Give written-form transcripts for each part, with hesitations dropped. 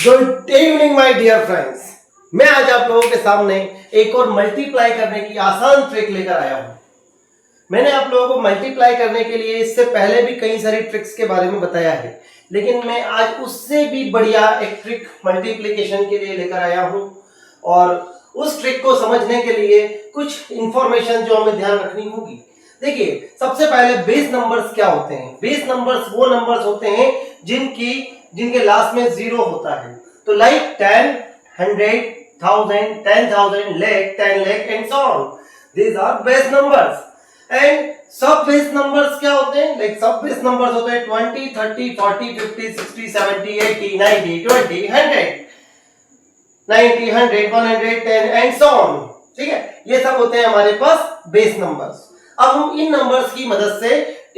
Good evening my dear friends. मैं आज आप लोगों के सामने एक और मल्टीप्लाई करने की आसान ट्रिक लेकर आया हूं। मैंने आप लोगों को मल्टीप्लाई करने के लिए इससे पहले भी कई सारी ट्रिक्स के बारे में बताया है, लेकिन मैं आज उससे भी बढ़िया एक ट्रिक मल्टीप्लिकेशन के लिए लेकर आया हूं। और उस ट्रिक को समझने के लिए कुछ इंफॉर्मेशन जो हमें ध्यान रखनी होगी। देखिए, सबसे पहले बेस नंबर्स क्या होते हैं। बेस नंबर्स वो नंबर्स होते हैं जिनके लास्ट में जीरो होता है। तो like 10, 100, 1000, 10,000, lakh, 10 lakh and so on. These are base numbers. And सब बेस नंबर्स क्या होते हैं? लाइक सब बेस नंबर्स होते हैं 20, 30, 40, 50, 60, 70, 80, 90, 20, 100, 90, 100, 110 and so on. ठीक है, ये सब होते हैं हमारे पास बेस नंबर्स। अब हम इन नंबर्स की मदद से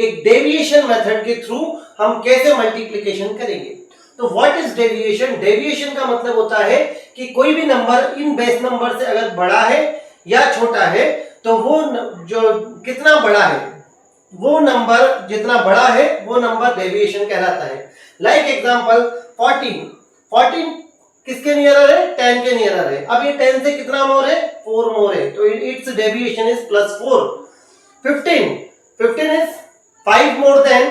एक डेविएशन मेथड के थ्रू हम कैसे मल्टीप्लिकेशन करेंगे। तो व्हाट इज डेविएशन? डेविएशन का मतलब होता है कि कोई भी नंबर इन बेस नंबर से अगर बड़ा है या छोटा है तो वो जो कितना बड़ा है, वो नंबर जितना बड़ा है वो नंबर डेविएशन कहलाता है। लाइक एग्जांपल 14 किसके नियरर है? 10 के नियरर है। अब ये 10 से कितना मोर है? 4 मोर है, तो it's deviation is +4। 15 is 5 more than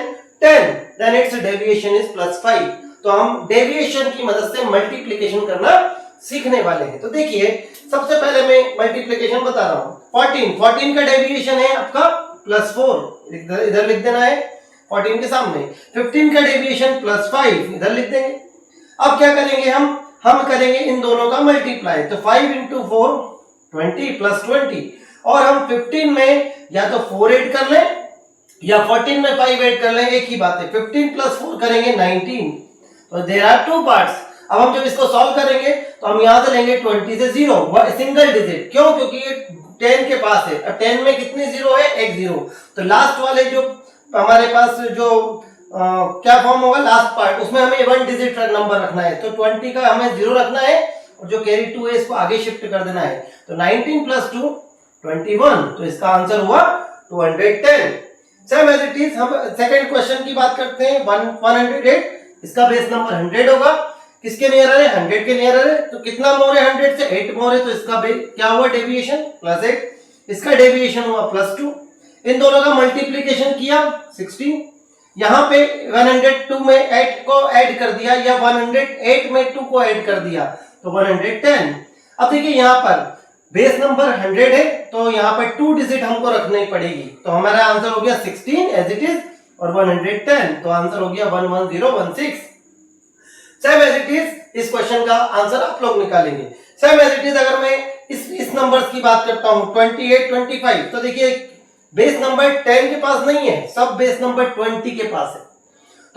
10, then its deviation is +5। तो हम डेविएशन की मदद से मल्टीप्लिकेशन करना सीखने वाले हैं। तो देखिए, सबसे पहले मैं मल्टीप्लिकेशन बता रहा हूं। 14 का डेविएशन है आपका +4, इधर लिख देना है 14 के सामने। 15 का डेविएशन +5, इधर लिख देंगे। अब क्या करेंगे हम करेंगे इन दोनों का मल्टीप्लाई। तो 5 × 4 20 + 20, और हम 15 में या तो 4 ऐड कर लें या 14 में 5 ऐड कर लें, एक ही बात है। 15 + 4 करेंगे 19। तो देयर आर टू पार्ट्स। अब हम जब इसको सॉल्व करेंगे तो हम यहां से लेंगे 20 से 0, सिंगल डिजिट। क्यों? क्योंकि ये 10 के पास है। अब 10 में कितने जीरो है? एक जीरो। तो लास्ट वाले जो हमारे पास जो क्या फॉर्म होगा लास्ट पार्ट, उसमें हमें 1 डिजिट नंबर रखना है। तो 20 का हमें 0 रखना है और जो कैरी 2 है इसको आगे शिफ्ट कर देना है। तो 19 + 2 21, तो इसका आंसर हुआ 210। सेम एज इट इज हम सेकंड क्वेश्चन की बात करते हैं। 108, इसका बेस नंबर 100 होगा। किसके नियरर है? 100 के नियरर है। तो कितना मोर है 100 से? 8 मोर है, तो इसका क्या हुआ डेविएशन? +8। इसका डेविएशन हुआ +2। इन दोनों का मल्टीप्लिकेशन किया 16। यहां पे 102 में 8 को ऐड कर दिया या 108 में 2 को ऐड कर दिया, तो 110। अब देखिए, यहां पर बेस नंबर 100 है तो यहाँ पर 2 डिजिट हमको रखनी पड़ेगी। तो हमारा आंसर हो गया 16 एज इट इज, और 110, तो आंसर हो गया 11016। सेम एज इट इज इस क्वेश्चन का आंसर आप लोग निकालेंगे। सेम एज इट इज अगर मैं इस नंबर्स की बात करता हूं 28, 25, तो देखिए बेस नंबर 10 के पास नहीं है, सब बेस नंबर 20 के पास है।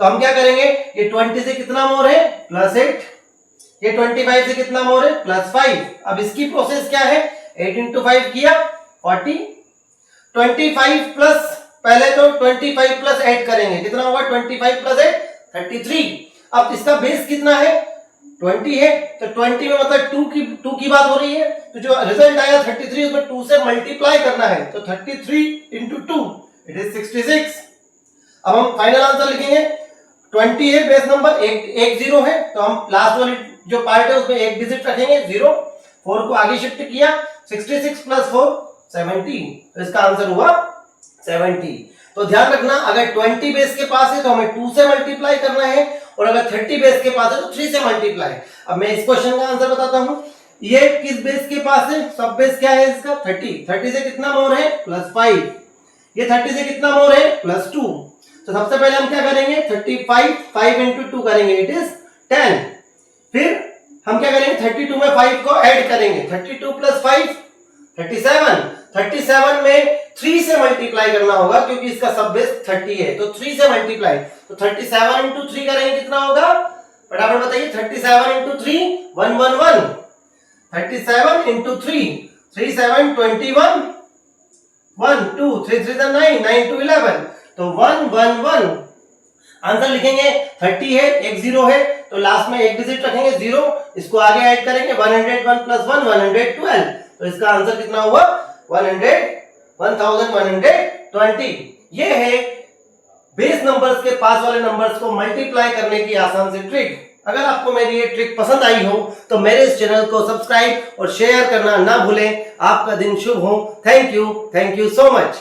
तो हम क्या करेंगे, ये 20 से कितना मोर है? +8। ये 25 से कितना मोर है? +5। अब इसकी प्रोसेस क्या है? 8 × 5 किया 40। 25 प्लस, पहले तो 25 प्लस 8 करेंगे, कितना होगा? 25 + 8 33। अब इसका बेस कितना है? 20 है, तो 20 में मतलब 2 की बात हो रही है, तो जो रिजल्ट आया 33 उसमें 2 से मल्टीप्लाई करना है। तो 33 × 2 इट इज 66। अब हम फाइनल आंसर लिखेंगे। 20 है बेस नंबर, एक 0 है, तो हम लास्ट वाली जो पार्ट है उसमें एक डिजिट रखेंगे 0। 4 को आगे शिफ्ट किया, 66 + 4 70, तो इसका आंसर हुआ 70। तो ध्यान रखना, अगर 20 बेस के पास है तो हमें 2 से मल्टीप्लाई करना है, और अगर 30 बेस के पास है तो 3 से मल्टीप्लाई। अब मैं इस क्वेश्चन का आंसर बताता हूं। ये किस बेस के पास है? सब बेस क्या है इसका? 30 से कितना मोर है? +5। ये 30 से कितना मोर है? +2। तो सबसे पहले हम क्या करेंगे? 35 5 × 2 करेंगे, इट इज 10। फिर हम क्या करेंगे? 32 में 5 को ऐड करेंगे, 32 + 5 37। 37 में 3 से मल्टीप्लाई करना होगा क्योंकि इसका सब बेस 30 है, तो 3 से मल्टीप्लाई। तो 37 × 3 करेंगे, कितना होगा? फटाफट बताइए। 37 × 3 111। 37 × 3 3 7 21 1 2 3 3 9 9 2 11, तो 111 आंसर लिखेंगे। 30 है, एक 0 है, तो लास्ट में एक डिजिट रखेंगे 0, इसको आगे ऐड करेंगे 101 + 1 112, तो इसका आंसर कितना हुआ? 1120। ये है बेस नंबर्स के पास वाले नंबर्स को मल्टीप्लाई करने की आसान सी ट्रिक। अगर आपको मेरी ये ट्रिक पसंद आई हो तो मेरे इस चैनल को सब्सक्राइब और शेयर करना ना भूलें। आपका दिन शुभ हो। Thank you so much.